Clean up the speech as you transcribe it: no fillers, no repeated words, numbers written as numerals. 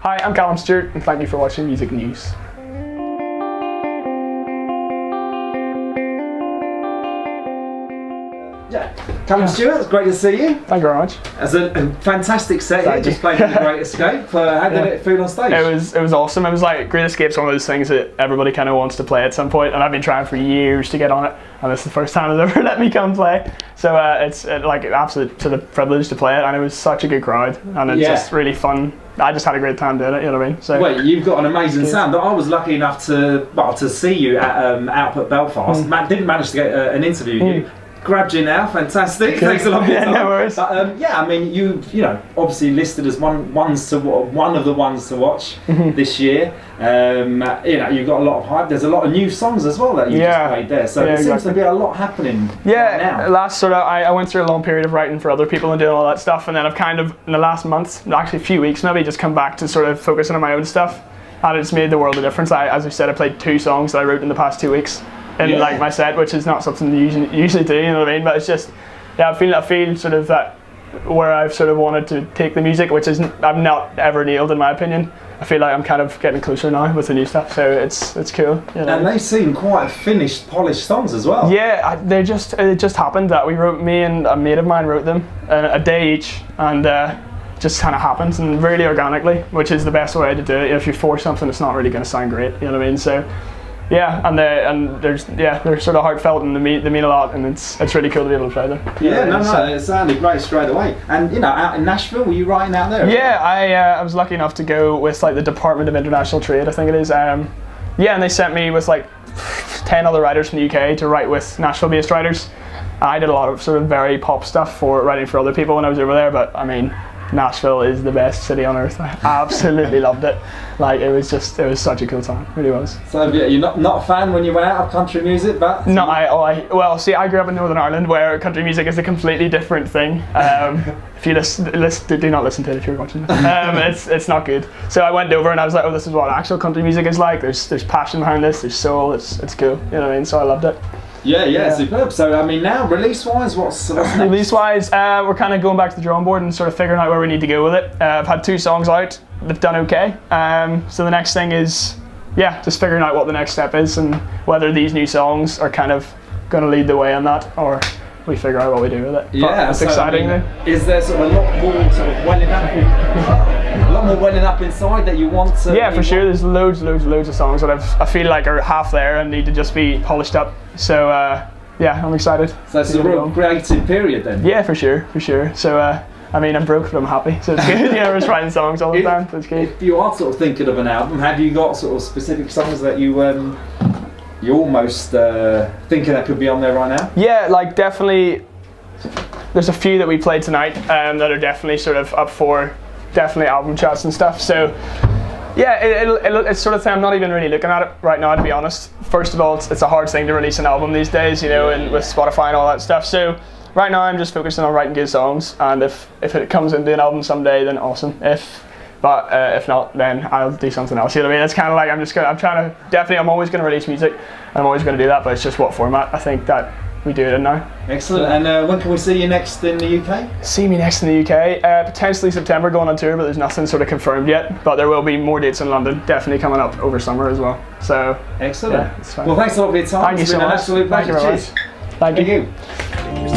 Hi, I'm Callum Stewart, and thank you for watching Music News. Yeah, Callum Stewart, it's great to see you. Thank you very much. As a fantastic set here, just playing The Great Escape. How did it feel on stage? It was awesome. It was like Great Escape's one of those things that everybody kind of wants to play at some point, and I've been trying for years to get on it, and it's the first time they've ever let me come play. So it's like an absolute sort of privilege to play it, and it was such a good crowd, and it's just really fun. I just had a great time doing it, you know what I mean? So well, you've got an amazing sound. I was lucky enough to see you at Output Belfast. Matt didn't manage to get an interview with you. Grabbed you now, fantastic. Thanks a lot for your time. No worries. But yeah, I mean, you know, obviously listed as one of the ones to watch this year. You know, you've got a lot of hype. There's a lot of new songs as well that you just played there. So there seems to be a lot happening right now. Last I went through a long period of writing for other people and doing all that stuff, and then I've kind of in the last month, actually a few weeks maybe, just come back to sort of focusing on my own stuff, and it's made the world of difference. As I said, I played 2 songs that I wrote in the past 2 weeks. In like my set, which is not something you usually do, you know what I mean? But it's just, I feel sort of that where I've sort of wanted to take the music, which is I've not ever nailed in my opinion. I feel like I'm kind of getting closer now with the new stuff, so it's cool. You know? And they seem quite finished, polished songs as well. Yeah, it just happened that me and a mate of mine wrote them a day each, and just kind of happens and really organically, which is the best way to do it. If you force something, it's not really going to sound great, you know what I mean? So. Yeah, and they're sort of heartfelt, and they mean a lot, and it's really cool to be able to play them. Yeah, it sounded great straight away. And you know, out in Nashville, were you writing out there? Yeah, I was lucky enough to go with like the Department of International Trade, I think it is. Yeah, and they sent me with like 10 other writers from the UK to write with Nashville-based writers. I did a lot of sort of very pop stuff for writing for other people when I was over there, but I mean, Nashville is the best city on earth. I absolutely loved it. Like it was such a cool time. It really was. So yeah, you're not a fan when you went out of country music, but no, well, see, I grew up in Northern Ireland where country music is a completely different thing. If you do not listen to it if you're watching it. It's not good. So I went over and I was like, oh, this is what actual country music is like. There's passion behind this. There's soul. It's cool. You know what I mean? So I loved it. Yeah, superb. So I mean, now release-wise, what's next? Release-wise, we're kind of going back to the drawing board and sort of figuring out where we need to go with it. I've had 2 songs out. They've done okay. So the next thing is, just figuring out what the next step is and whether these new songs are kind of going to lead the way on that, or we figure out what we do with it. Yeah, it's exciting. I mean, is there sort of a lot more sort of welling up inside that you want to? Yeah, for sure. There's loads of songs that I feel like are half there and need to just be polished up. So I'm excited. So it's a real creative period then. Yeah, for sure. So I mean, I'm broke, but I'm happy. So it's good. I'm just writing songs all the time. So it's good. If you are sort of thinking of an album, have you got sort of specific songs that you're almost thinking that could be on there right now? Yeah, like definitely. There's a few that we played tonight that are definitely sort of up for definitely album charts and stuff. So yeah, it's sort of thing. I'm not even really looking at it right now, to be honest. First of all, it's a hard thing to release an album these days, you know, and with Spotify and all that stuff. So right now I'm just focusing on writing good songs, and if it comes into an album someday, then awesome. If not, then I'll do something else. You know what I mean? It's kind of like I'm always going to release music, and I'm always going to do that, but it's just what format I think that we do it in now. Excellent. And when can we see you next in the UK? See me next in the UK? Potentially September, going on tour, but there's nothing sort of confirmed yet. But there will be more dates in London, definitely coming up over summer as well. So excellent. Yeah, it's fine. Well, thanks a lot for your time. Thank you so much. It's been an absolute pleasure. Thank you very much. Thank you.